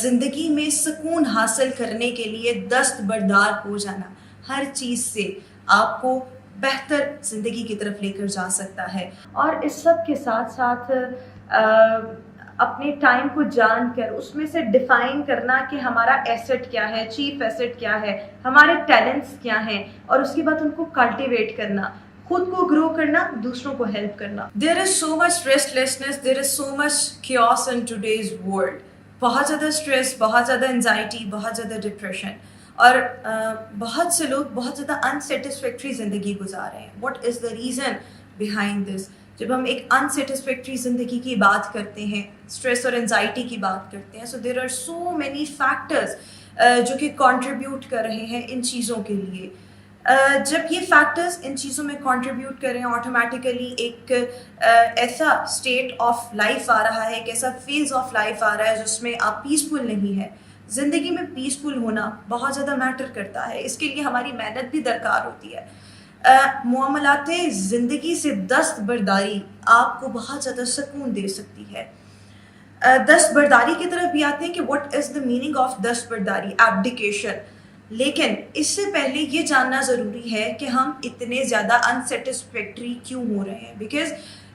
زندگی میں سکون حاصل کرنے کے لیے دستبردار ہو جانا ہر چیز سے آپ کو بہتر زندگی کی طرف لے کر جا سکتا ہے. اور اس سب کے ساتھ ساتھ اپنے ٹائم کو جان کر اس میں سے ڈیفائن کرنا کہ ہمارا ایسٹ کیا ہے, چیف ایسٹ کیا ہے, ہمارے ٹیلنٹس کیا ہیں, اور اس کے بعد ان کو کلٹیویٹ کرنا, خود کو گرو کرنا, دوسروں کو ہیلپ کرنا. دیر از سو مچ ریسٹلیسنس, دیر از سو مچ کیوس ان ٹوڈیز ورلڈ. بہت زیادہ اسٹریس, بہت زیادہ انزائٹی, بہت زیادہ ڈپریشن, اور بہت سے لوگ بہت زیادہ انسیٹسفیکٹری زندگی گزار رہے ہیں. What is the reason behind this? جب ہم ایک انسیٹسفیکٹری زندگی کی بات کرتے ہیں, اسٹریس اور انزائٹی کی بات کرتے ہیں, so there are so many factors جو کہ کنٹریبیوٹ کر رہے ہیں ان چیزوں کے لیے. جب یہ فیکٹرز ان چیزوں میں کنٹریبیوٹ کریں, آٹومیٹیکلی ایک ایسا اسٹیٹ آف لائف آ رہا ہے, ایک ایسا فیز آف لائف آ رہا ہے جس میں آپ پیسفل نہیں ہے. زندگی میں پیسفل ہونا بہت زیادہ میٹر کرتا ہے, اس کے لیے ہماری محنت بھی درکار ہوتی ہے. معاملات زندگی سے دستبرداری آپ کو بہت زیادہ سکون دے سکتی ہے. دستبرداری کی طرف بھی آتے ہیں کہ what is the meaning of دستبرداری, ایبڈیکیشن. لیکن اس سے پہلے یہ جاننا ضروری ہے کہ ہم اتنے زیادہ انسیٹسفیکٹری کیوں ہو رہے ہیں. بیکاز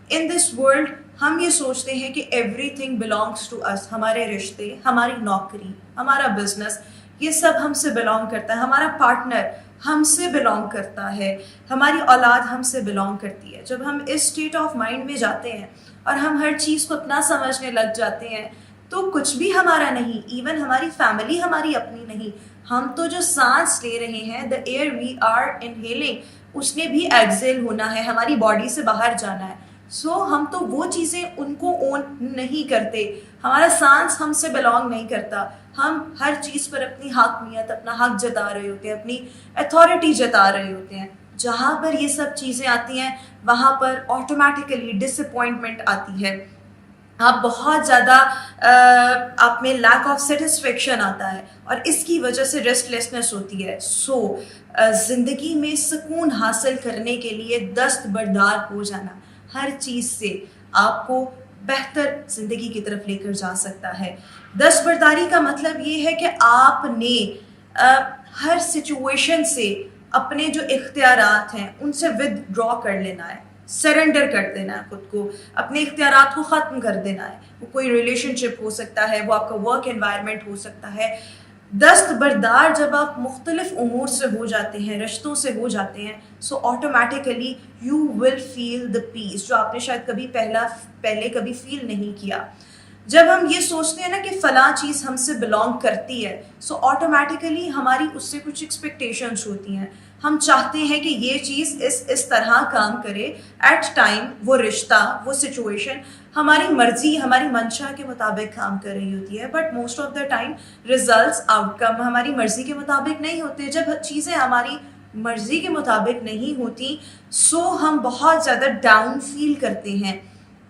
ان دس ورلڈ ہم یہ سوچتے ہیں کہ ایوری تھنگ بلانگس ٹو اس. ہمارے رشتے, ہماری نوکری, ہمارا بزنس, یہ سب ہم سے بلانگ کرتا ہے. ہمارا پارٹنر ہم سے بلانگ کرتا ہے, ہماری اولاد ہم سے بلانگ کرتی ہے. جب ہم اس اسٹیٹ آف مائنڈ میں جاتے ہیں اور ہم ہر چیز کو اپنا سمجھنے لگ جاتے ہیں تو کچھ بھی ہمارا نہیں. ایون ہماری فیملی ہماری اپنی نہیں. ہم تو جو سانس لے رہے ہیں, دا ایئر وی آر انہیلنگ, اس نے بھی ایکسیل ہونا ہے, ہماری باڈی سے باہر جانا ہے. سو ہم تو وہ چیزیں ان کو اون نہیں کرتے. ہمارا سانس ہم سے بلانگ نہیں کرتا. ہم ہر چیز پر اپنی حاکمیت, اپنا حق جتا رہے ہوتے ہیں, اپنی اتھارٹی جتا رہے ہوتے ہیں. جہاں پر یہ سب چیزیں آتی ہیں وہاں پر آٹومیٹیکلی ڈس اپوائنٹمنٹ آتی ہے. آپ بہت زیادہ آپ میں لیک آف سیٹسفیکشن آتا ہے, اور اس کی وجہ سے ریسٹلیسنس ہوتی ہے. سو زندگی میں سکون حاصل کرنے کے لیے دستبردار ہو جانا ہر چیز سے آپ کو بہتر زندگی کی طرف لے کر جا سکتا ہے. دستبرداری کا مطلب یہ ہے کہ آپ نے ہر سچویشن سے اپنے جو اختیارات ہیں ان سے ود ڈرا کر لینا ہے, سرنڈر کر دینا ہے خود کو, اپنے اختیارات کو ختم کر دینا ہے. وہ کوئی ریلیشن شپ ہو سکتا ہے, وہ آپ کا ورک انوائرمنٹ ہو سکتا ہے. دستبردار جب آپ مختلف امور سے ہو جاتے ہیں, رشتوں سے ہو جاتے ہیں, سو آٹومیٹیکلی یو ول فیل دا پیس, جو آپ نے شاید کبھی پہلے کبھی فیل نہیں کیا. جب ہم یہ سوچتے ہیں نا کہ فلاں چیز ہم سے بلانگ کرتی ہے, سو آٹومیٹیکلی ہماری اس سے کچھ ایکسپیکٹیشنس ہوتی ہیں. ہم چاہتے ہیں کہ یہ چیز اس طرح کام کرے ایٹ ٹائم. وہ رشتہ, وہ سچویشن ہماری مرضی, ہماری منشا کے مطابق کام کر رہی ہوتی ہے. But most of the time results, out کم ہماری مرضی کے مطابق نہیں ہوتے. جب چیزیں ہماری مرضی کے مطابق نہیں ہوتی, سو ہم بہت زیادہ ڈاؤن فیل کرتے ہیں.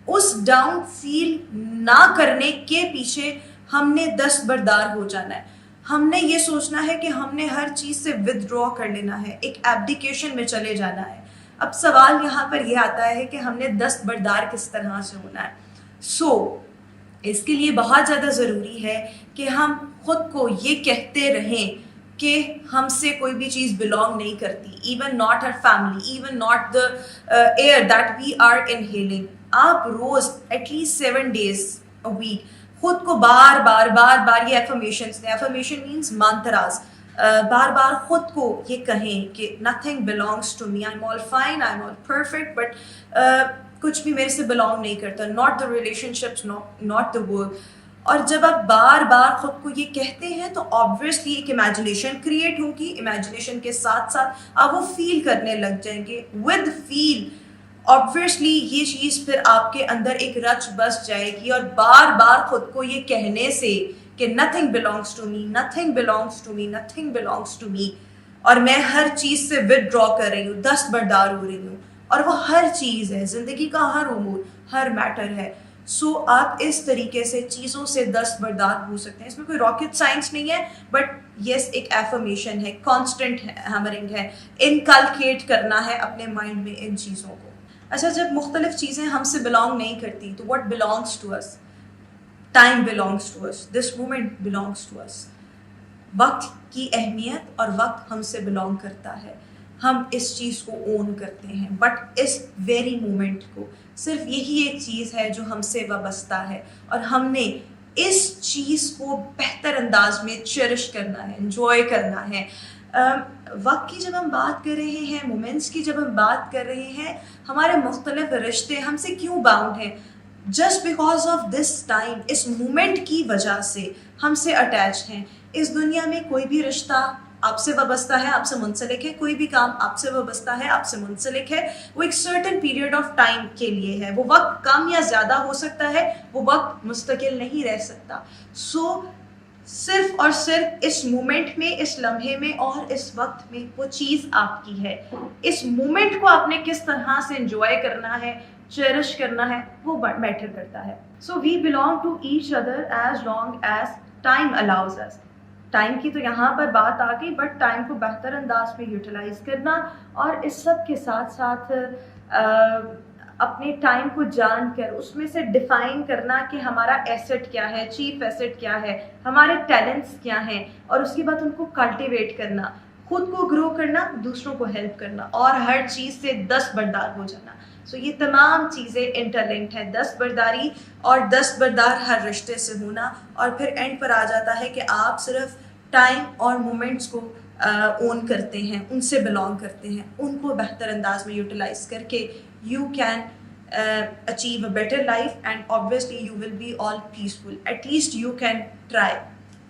اس ڈاؤن فیل نہ کرنے کے پیچھے ہم نے دستبردار ہو جانا ہے. ہم نے یہ سوچنا ہے کہ ہم نے ہر چیز سے ود ڈرا کر لینا ہے, ایک ایبڈیکیشن میں چلے جانا ہے. اب سوال یہاں پر یہ آتا ہے کہ ہم نے دستبردار کس طرح سے ہونا ہے. سو اس کے لیے بہت زیادہ ضروری ہے کہ ہم خود کو یہ کہتے رہیں کہ ہم سے کوئی بھی چیز بلانگ نہیں کرتی. ایون ناٹ ہر family, even not the air that we are inhaling. آپ روز at least 7 days a week خود کو بار بار یہ ایفرمیشنز, ایفرمیشن مینس منتراز, بار بار خود کو یہ کہیں کہ nothing belongs to me, I'm all fine, I'm all perfect, but کچھ بھی میرے سے بلانگ نہیں کرتا, not the relationships, not the work. اور جب آپ بار بار خود کو یہ کہتے ہیں تو obviously ایک امیجنیشن کریٹ ہوگی. امیجنیشن کے ساتھ ساتھ آپ وہ فیل کرنے لگ جائیں گے. ود فیل obviously یہ چیز پھر آپ کے اندر ایک رچ بس جائے گی, اور بار بار خود کو یہ کہنے سے کہ nothing belongs to me, nothing belongs to me, nothing belongs to me, اور میں ہر چیز سے withdraw کر رہی ہوں, دستبردار ہو رہی ہوں, اور وہ ہر چیز ہے, زندگی کا ہر امور, ہر میٹر ہے. سو آپ اس طریقے سے چیزوں سے دستبردار ہو سکتے ہیں. اس میں کوئی راکٹ سائنس نہیں ہے, بٹ یس ایک ایفرمیشن ہے, کانسٹنٹ ہیمرنگ ہے, انکلکیٹ کرنا ہے اپنے مائنڈ میں ان چیزوں کو. اچھا, جب مختلف چیزیں ہم سے بلانگ نہیں کرتی تو what belongs to us? Time belongs to us, this moment belongs to us. وقت کی اہمیت اور وقت ہم سے بلانگ کرتا ہے, ہم اس چیز کو اون کرتے ہیں, بٹ اس ویری مومنٹ کو صرف یہی ایک چیز ہے جو ہم سے وابستہ ہے, اور ہم نے اس چیز کو بہتر انداز میں چیرش کرنا ہے, انجوائے کرنا ہے. وقت کی جب ہم بات کر رہے ہیں, مومنٹس کی جب ہم بات کر رہے ہیں, ہمارے مختلف رشتے ہم سے کیوں باؤنڈ ہیں؟ Just because of this time, اس مومنٹ کی وجہ سے ہم سے اٹیچ ہیں. اس دنیا میں کوئی بھی رشتہ آپ سے وابستہ ہے, آپ سے منسلک ہے, کوئی بھی کام آپ سے وابستہ ہے, آپ سے منسلک ہے, وہ ایک سرٹن پیریڈ آف ٹائم کے لیے ہے. وہ وقت کم یا زیادہ ہو سکتا ہے, وہ وقت مستقل نہیں رہ سکتا. سو صرف اور صرف اس مومنٹ میں, اس لمحے میں اور اس وقت میں وہ چیز آپ کی ہے. اس مومنٹ کو آپ نے کس طرح سے انجوائے کرنا ہے, چیرش کرنا ہے, وہ میٹر کرتا ہے. So we belong to each other as long as time allows us. Time کی تو یہاں پر بات آ گئی, بٹ ٹائم کو بہتر انداز میں یوٹیلائز کرنا, اور اس سب کے ساتھ ساتھ اپنے ٹائم کو جان کر اس میں سے ڈیفائن کرنا کہ ہمارا ایسٹ کیا ہے, چیف ایسٹ کیا ہے, ہمارے ٹیلنٹس کیا ہیں, اور اس کے بعد ان کو کلٹیویٹ کرنا, خود کو گرو کرنا, دوسروں کو ہیلپ کرنا, اور ہر چیز سے دستبردار ہو جانا. سو یہ تمام چیزیں انٹرلنکڈ ہیں, دستبرداری اور دستبردار ہر رشتے سے ہونا, اور پھر اینڈ پر آ جاتا ہے کہ آپ صرف ٹائم اور مومنٹس کو اون کرتے ہیں, ان سے بلانگ کرتے ہیں, ان کو بہتر انداز میں یوٹیلائز کر کے you can achieve a better life, and obviously you will be all peaceful. At least you can try.